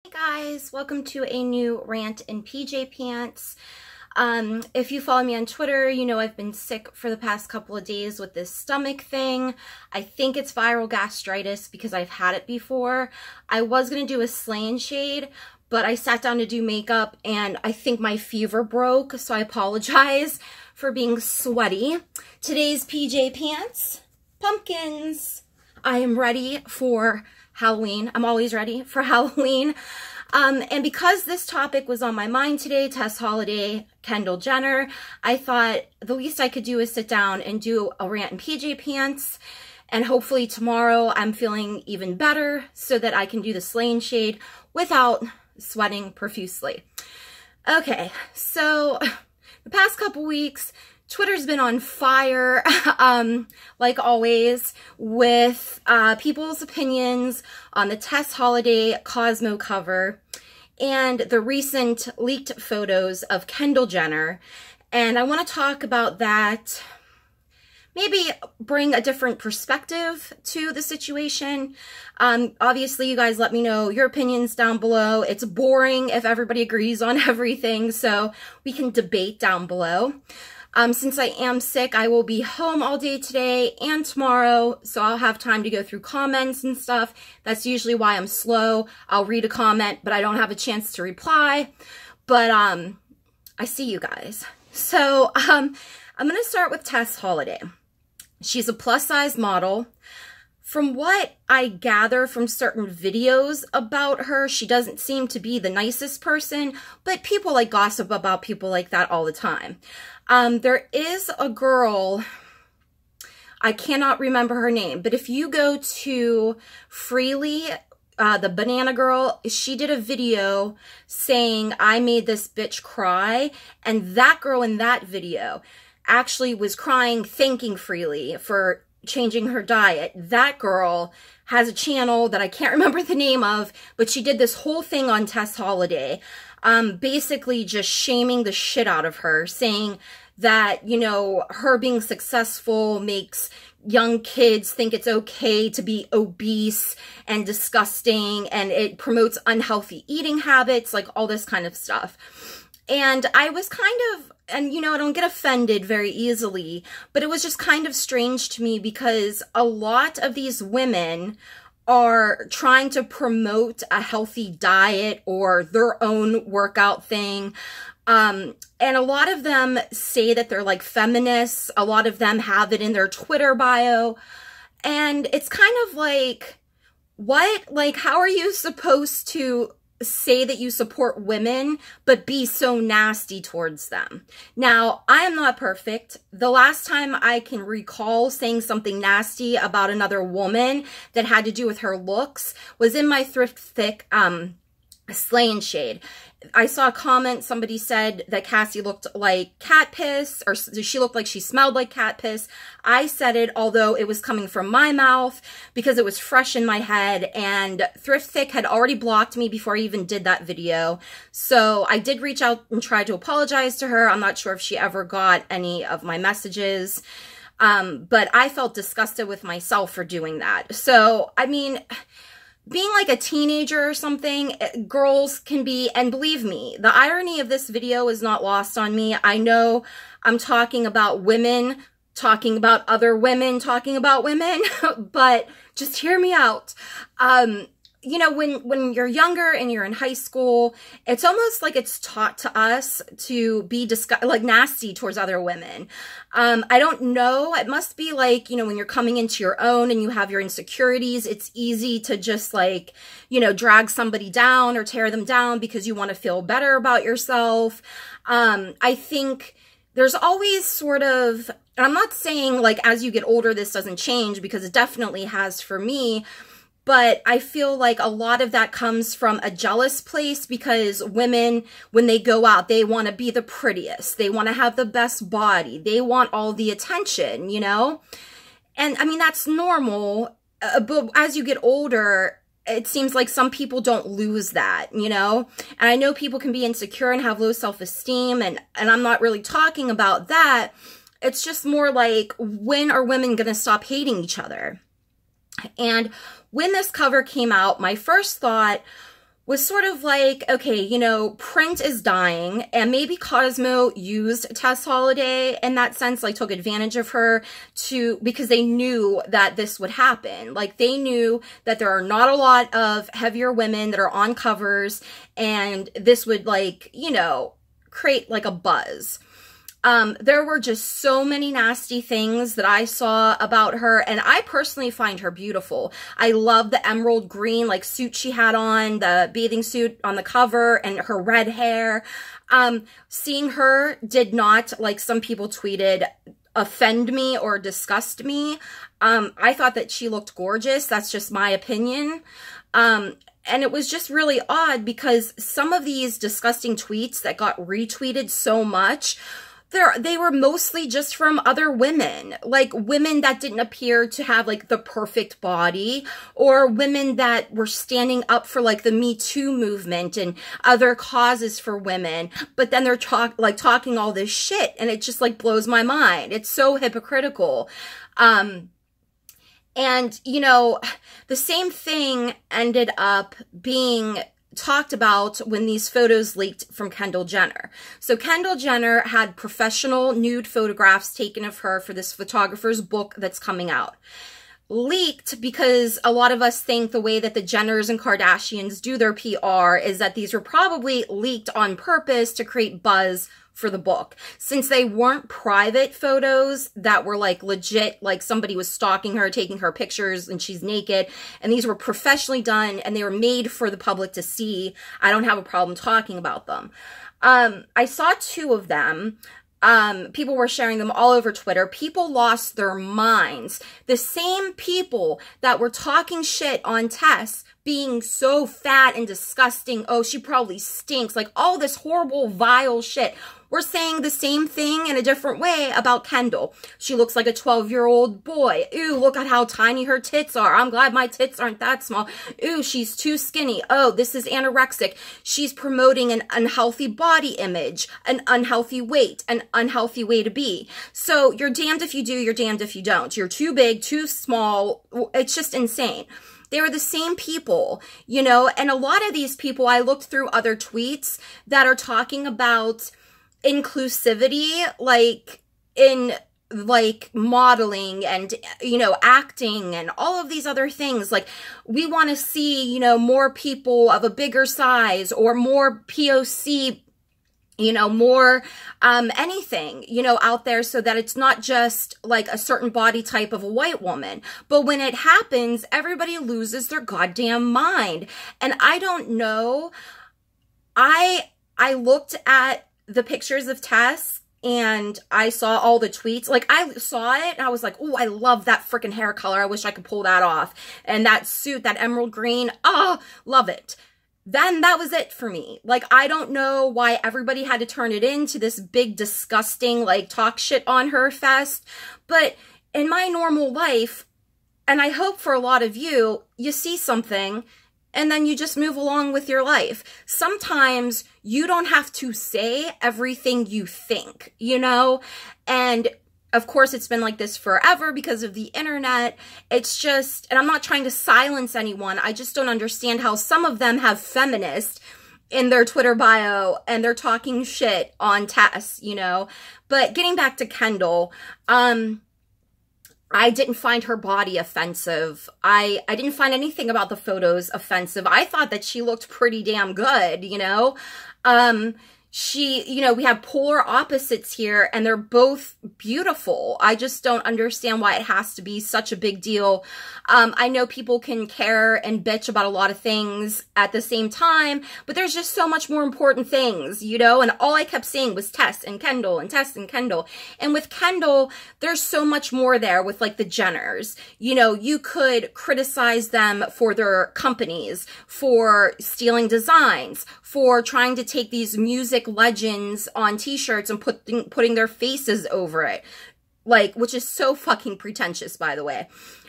Hey guys, welcome to a new rant in PJ Pants. If you follow me on Twitter, you know I've been sick for the past couple of days with this stomach thing. I think it's viral gastritis because I've had it before. I was going to do a slaying shade, but I sat down to do makeup and I think my fever broke, so I apologize for being sweaty. Today's PJ Pants, pumpkins. I am ready for Halloween. I'm always ready for Halloween. And because this topic was on my mind today, Tess Holiday, Kendall Jenner, I thought the least I could do is sit down and do a rant in PJ Pants. And hopefully tomorrow I'm feeling even better so that I can do the slaying shade without sweating profusely. Okay, so the past couple weeks, Twitter's been on fire, like always, with people's opinions on the Tess Holiday Cosmo cover and the recent leaked photos of Kendall Jenner. And I want to talk about that, maybe bring a different perspective to the situation. Obviously, you guys let me know your opinions down below. It's boring if everybody agrees on everything, so we can debate down below. Since I am sick, I will be home all day today and tomorrow, so I'll have time to go through comments and stuff. That's usually why I'm slow. I'll read a comment, but I don't have a chance to reply. But I see you guys. So I'm going to start with Tess Holiday. She's a plus-size model. From what I gather from certain videos about her, she doesn't seem to be the nicest person, but people like gossip about people like that all the time. There is a girl, I cannot remember her name, but if you go to Freely, the banana girl, she did a video saying, "I made this bitch cry," and that girl in that video actually was crying, thanking Freely for changing her diet. That girl has a channel that I can't remember the name of, but she did this whole thing on Tess Holiday, basically just shaming the shit out of her, saying that, you know, her being successful makes young kids think it's okay to be obese and disgusting, and it promotes unhealthy eating habits, like all this kind of stuff. And I was kind of, and you know, I don't get offended very easily, but it was just kind of strange to me because a lot of these women are trying to promote a healthy diet or their own workout thing. And a lot of them say that they're like feminists. A lot of them have it in their Twitter bio. And it's kind of like, what? Like, how are you supposed to say that you support women, but be so nasty towards them? Now, I am not perfect. The last time I can recall saying something nasty about another woman that had to do with her looks was in my Thrift Thick slaying shade. I saw a comment, somebody said that Cassie looked like cat piss, or she looked like she smelled like cat piss. I said it, although it was coming from my mouth, because it was fresh in my head, and Thrift Thick had already blocked me before I even did that video. So I did reach out and try to apologize to her. I'm not sure if she ever got any of my messages. But I felt disgusted with myself for doing that. So, I mean, being like a teenager or something, girls can be, and believe me, the irony of this video is not lost on me. I know I'm talking about women, talking about other women, talking about women, but just hear me out. You know, when you're younger and you're in high school, it's almost like it's taught to us to be like nasty towards other women. I don't know. It must be like, you know, when you're coming into your own and you have your insecurities, it's easy to just like, you know, drag somebody down or tear them down because you want to feel better about yourself. I think there's always sort of, and I'm not saying like as you get older this doesn't change, because it definitely has for me. But I feel like a lot of that comes from a jealous place, because women, when they go out, they want to be the prettiest. They want to have the best body. They want all the attention, you know? And I mean, that's normal. But as you get older, it seems like some people don't lose that, you know? And I know people can be insecure and have low self-esteem, and I'm not really talking about that. It's just more like, when are women going to stop hating each other? And when this cover came out, my first thought was sort of like, okay, you know, print is dying, and maybe Cosmo used Tess Holiday in that sense, like took advantage of her because they knew that this would happen. Like they knew that there are not a lot of heavier women that are on covers, and this would, like, you know, create like a buzz. There were just so many nasty things that I saw about her, and I personally find her beautiful. I love the emerald green, like, suit she had on, the bathing suit on the cover, and her red hair. Seeing her did not, like some people tweeted, offend me or disgust me. I thought that she looked gorgeous. That's just my opinion. And it was just really odd because some of these disgusting tweets that got retweeted so much, they were mostly just from other women, like women that didn't appear to have like the perfect body, or women that were standing up for like the Me Too movement and other causes for women. But then they're talking all this shit, and it just like blows my mind. It's so hypocritical. And, you know, the same thing ended up being talked about when these photos leaked from Kendall Jenner. So Kendall Jenner had professional nude photographs taken of her for this photographer's book that's coming out. Leaked because a lot of us think the way that the Jenners and Kardashians do their PR is that these were probably leaked on purpose to create buzz for the book. Since they weren't private photos that were like legit, like somebody was stalking her, taking her pictures and she's naked, and these were professionally done and they were made for the public to see, I don't have a problem talking about them. I saw 2 of them. People were sharing them all over Twitter. People lost their minds. The same people that were talking shit on Tess being so fat and disgusting, oh, she probably stinks, like all this horrible, vile shit, we're saying the same thing in a different way about Kendall. She looks like a 12-year-old boy. Ew, look at how tiny her tits are. I'm glad my tits aren't that small. Ew, she's too skinny. Oh, this is anorexic. She's promoting an unhealthy body image, an unhealthy weight, an unhealthy way to be. So you're damned if you do, you're damned if you don't. You're too big, too small. It's just insane. They were the same people, you know, and a lot of these people, I looked through other tweets that are talking about inclusivity, like in like modeling and, you know, acting and all of these other things. Like, we want to see, you know, more people of a bigger size or more POC, you know, more anything, you know, out there, so that it's not just like a certain body type of a white woman. But when it happens, everybody loses their goddamn mind. And I don't know, I looked at the pictures of Tess and I saw all the tweets. Like, I saw it and I was like, oh, I love that freaking hair color. I wish I could pull that off. And that suit, that emerald green, oh, love it. Then that was it for me. Like, I don't know why everybody had to turn it into this big, disgusting, like, talk shit on her fest. But in my normal life, and I hope for a lot of you, you see something and then you just move along with your life. Sometimes you don't have to say everything you think, you know? And of course, it's been like this forever because of the internet. It's just, and I'm not trying to silence anyone, I just don't understand how some of them have feminist in their Twitter bio and they're talking shit on Tess, you know? But getting back to Kendall, I didn't find her body offensive. I didn't find anything about the photos offensive. I thought that she looked pretty damn good, you know? She, you know, we have polar opposites here and they're both beautiful. I just don't understand why it has to be such a big deal. I know people can care and bitch about a lot of things at the same time, but there's just so much more important things, you know? And all I kept saying was Tess and Kendall and Tess and Kendall. And with Kendall, there's so much more there with like the Jenners. You know, you could criticize them for their companies, for stealing designs, for trying to take these music legends on t-shirts and putting their faces over it, like, which is so fucking pretentious, by the way.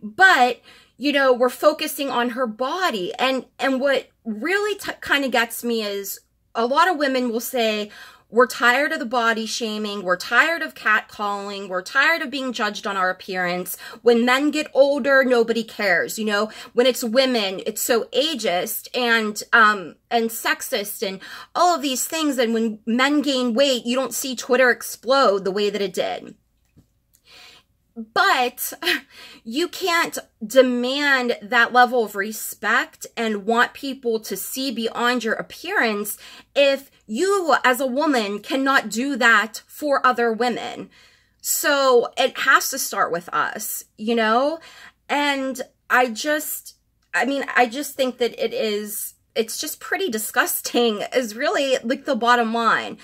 But, you know, we're focusing on her body, and what really kind of gets me is a lot of women will say, We're tired of the body shaming. We're tired of catcalling. We're tired of being judged on our appearance. When men get older, nobody cares. You know, when it's women, it's so ageist and sexist and all of these things. And when men gain weight, you don't see Twitter explode the way that it did. But you can't demand that level of respect and want people to see beyond your appearance if you as a woman cannot do that for other women. So it has to start with us, you know? And I just think that it's just pretty disgusting is really like the bottom line.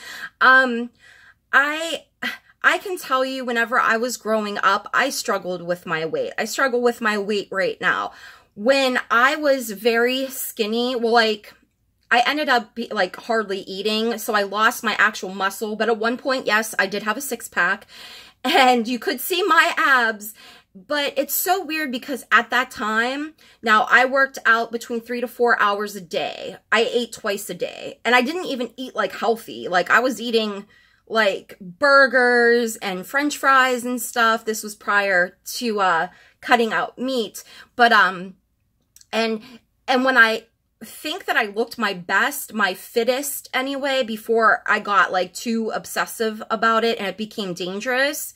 I can tell you whenever I was growing up, I struggled with my weight. I struggle with my weight right now. When I was very skinny, well, like, I ended up like hardly eating, so I lost my actual muscle. But at one point, yes, I did have a six-pack, and you could see my abs. But it's so weird because at that time, now I worked out between 3 to 4 hours a day. I ate twice a day, and I didn't even eat like healthy. Like I was eating like burgers and French fries and stuff. This was prior to cutting out meat. But and when I think that I looked my best, my fittest anyway, before I got like too obsessive about it and it became dangerous,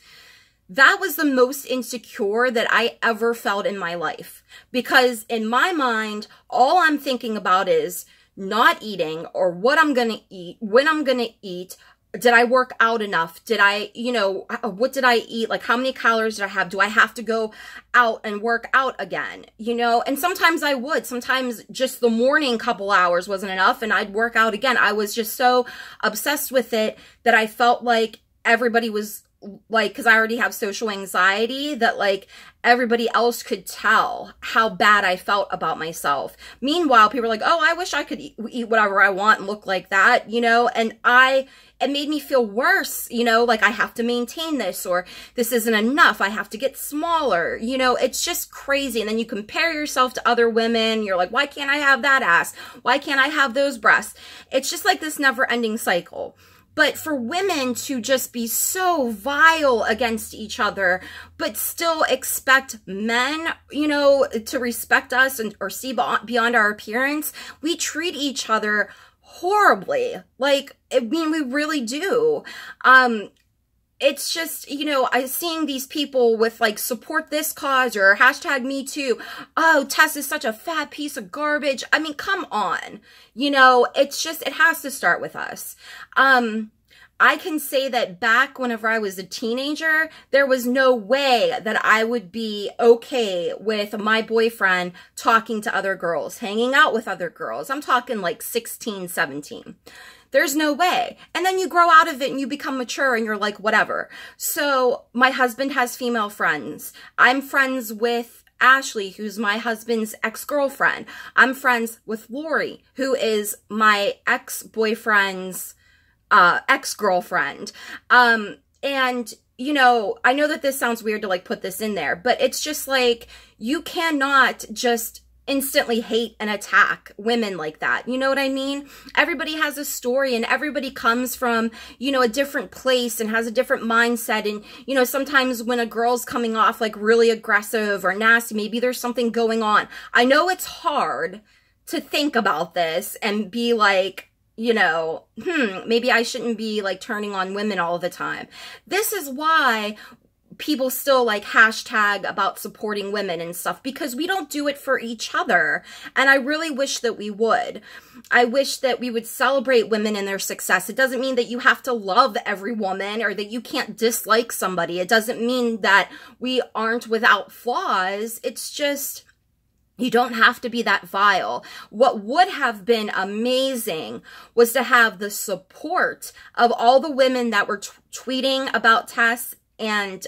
that was the most insecure that I ever felt in my life. Because in my mind, all I'm thinking about is not eating or what I'm gonna eat, when I'm gonna eat. Did I work out enough? Did I, you know, what did I eat? Like, how many calories did I have? Do I have to go out and work out again? You know, and sometimes I would. Sometimes just the morning couple hours wasn't enough and I'd work out again. I was just so obsessed with it that I felt like everybody was like, because I already have social anxiety, that like everybody else could tell how bad I felt about myself. Meanwhile, people are like, oh, I wish I could eat whatever I want and look like that, you know, and it made me feel worse, you know, like I have to maintain this, or this isn't enough, I have to get smaller, you know, it's just crazy. And then you compare yourself to other women, you're like, why can't I have that ass? Why can't I have those breasts? It's just like this never-ending cycle. But for women to just be so vile against each other, but still expect men, you know, to respect us and or see beyond our appearance, we treat each other horribly. Like, I mean, we really do. It's just, you know, seeing these people with like support this cause or hashtag me too. Oh, Tess is such a fat piece of garbage. I mean, come on. You know, it's just, it has to start with us. I can say that back whenever I was a teenager, there was no way that I would be okay with my boyfriend talking to other girls, hanging out with other girls. I'm talking like 16, 17. There's no way. And then you grow out of it and you become mature and you're like, whatever. So my husband has female friends. I'm friends with Ashley, who's my husband's ex-girlfriend. I'm friends with Lori, who is my ex-boyfriend's ex-girlfriend. And, you know, I know that this sounds weird to like put this in there, but it's just like, you cannot just instantly hate and attack women like that. You know what I mean? Everybody has a story and everybody comes from, you know, a different place and has a different mindset. And, you know, sometimes when a girl's coming off like really aggressive or nasty, maybe there's something going on. I know it's hard to think about this and be like, you know, maybe I shouldn't be like turning on women all the time. This is why people still like hashtag about supporting women and stuff, because we don't do it for each other. And I really wish that we would. I wish that we would celebrate women and their success. It doesn't mean that you have to love every woman or that you can't dislike somebody. It doesn't mean that we aren't without flaws. It's just, you don't have to be that vile. What would have been amazing was to have the support of all the women that were tweeting about Tess and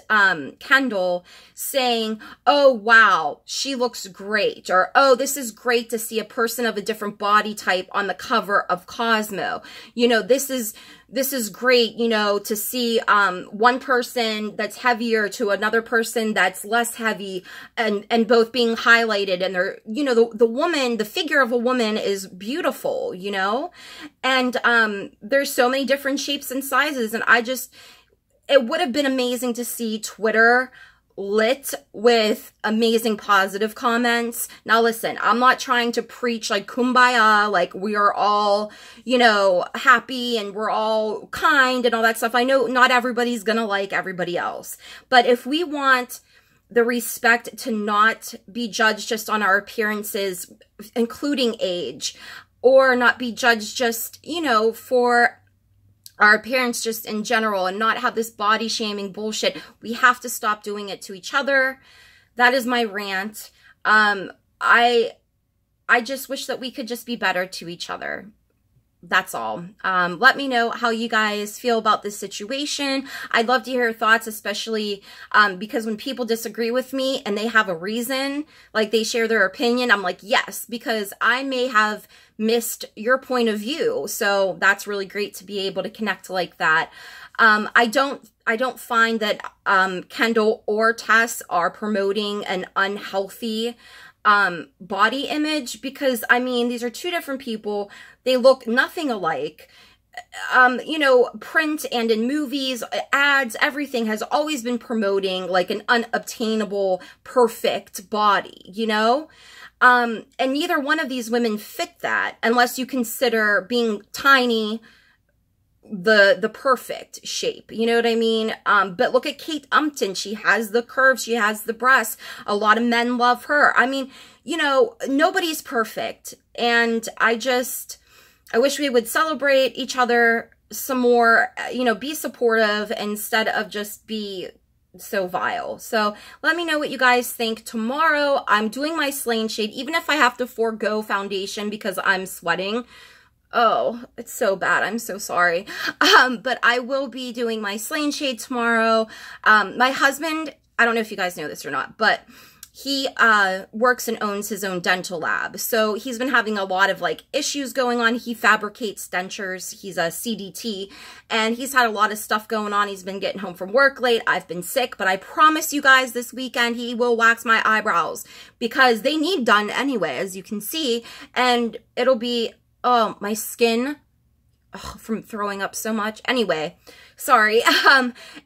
Kendall saying, oh, wow, she looks great, or, oh, this is great to see a person of a different body type on the cover of Cosmo. You know, this is great, you know, to see one person that's heavier to another person that's less heavy, and both being highlighted, and they're, you know, the woman, the figure of a woman is beautiful, you know, and there's so many different shapes and sizes, and it would have been amazing to see Twitter lit with amazing positive comments. Now listen, I'm not trying to preach like kumbaya, like we are all, you know, happy and we're all kind and all that stuff. I know not everybody's gonna like everybody else, but if we want the respect to not be judged just on our appearances, including age, or not be judged just, you know, for our appearance just in general, and not have this body shaming bullshit. We have to stop doing it to each other. That is my rant. I just wish that we could just be better to each other. That's all. Let me know how you guys feel about this situation. I'd love to hear your thoughts, especially because when people disagree with me and they have a reason, like they share their opinion, I'm like, yes, because I may have missed your point of view. So that's really great to be able to connect like that. I don't find that Kendall or Tess are promoting an unhealthy body image, because I mean, these are two different people. They look nothing alike. You know, print and in movies, ads, everything has always been promoting like an unobtainable, perfect body, you know? And neither one of these women fit that, unless you consider being tiny the perfect shape, you know what I mean? But look at Kate Upton. She has the curves, she has the breasts. A lot of men love her. I mean, you know, nobody's perfect, and I wish we would celebrate each other some more, you know, be supportive instead of just be so vile. So let me know what you guys think. Tomorrow I'm doing my Slain shade, even if I have to forego foundation because I'm sweating. Oh, it's so bad. I'm so sorry. But I will be doing my Slain shade tomorrow. My husband, I don't know if you guys know this or not, but he works and owns his own dental lab. So he's been having a lot of like issues going on. He fabricates dentures. He's a CDT, and he's had a lot of stuff going on. He's been getting home from work late. I've been sick, but I promise you guys this weekend he will wax my eyebrows because they need done anyway, as you can see. And it'll be, oh, my skin, from throwing up so much. Anyway, sorry.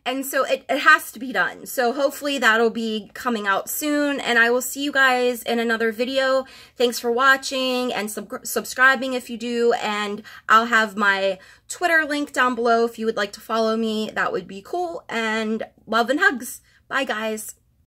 And so it has to be done. So hopefully that'll be coming out soon, and I will see you guys in another video. Thanks for watching and subscribing if you do, and I'll have my Twitter link down below if you would like to follow me. That would be cool, and love and hugs. Bye, guys.